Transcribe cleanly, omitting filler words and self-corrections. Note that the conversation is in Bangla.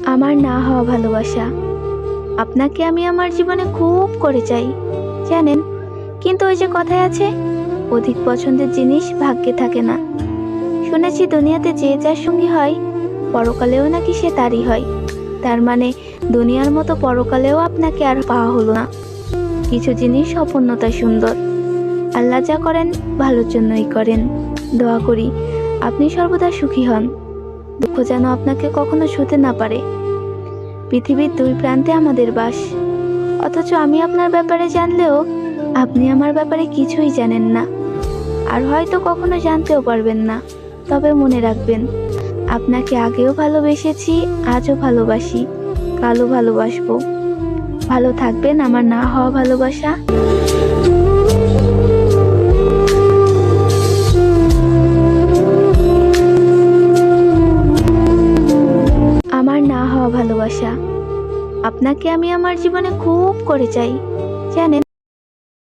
আমার না হওয়া ভালোবাসা আপনাকে আমি আমার জীবনে খুব করে চাই, জানেন। কিন্তু ওই যে কথায় আছে, অধিক পছন্দের জিনিস ভাগ্যে থাকে না। শুনেছি দুনিয়াতে যে যার সঙ্গী হয়, পরকালেও নাকি সে তারই হয়। তার মানে দুনিয়ার মতো পরকালেও আপনাকে আর পাওয়া হলো না। কিছু জিনিস অপূর্ণতায় সুন্দর। আল্লাহ যা করেন ভালোর জন্যই করেন। দোয়া করি আপনি সর্বদা সুখী হন, দুঃখ যেন আপনাকে কখনো ছুঁতে না পারে। পৃথিবীর দুই প্রান্তে আমাদের বাস, অথচ আমি আপনার ব্যাপারে জানলেও আপনি আমার ব্যাপারে কিছুই জানেন না, আর হয়তো কখনো জানতেও পারবেন না। তবে মনে রাখবেন, আপনাকে আগেও ভালোবেসেছি, আজও ভালোবাসি, কালও ভালোবাসবো। ভালো থাকবেন আমার না হওয়া ভালোবাসা। আমার না হওয়া ভালোবাসা আপনাকে আমি আমার জীবনে খুব করে চাই, জানেন।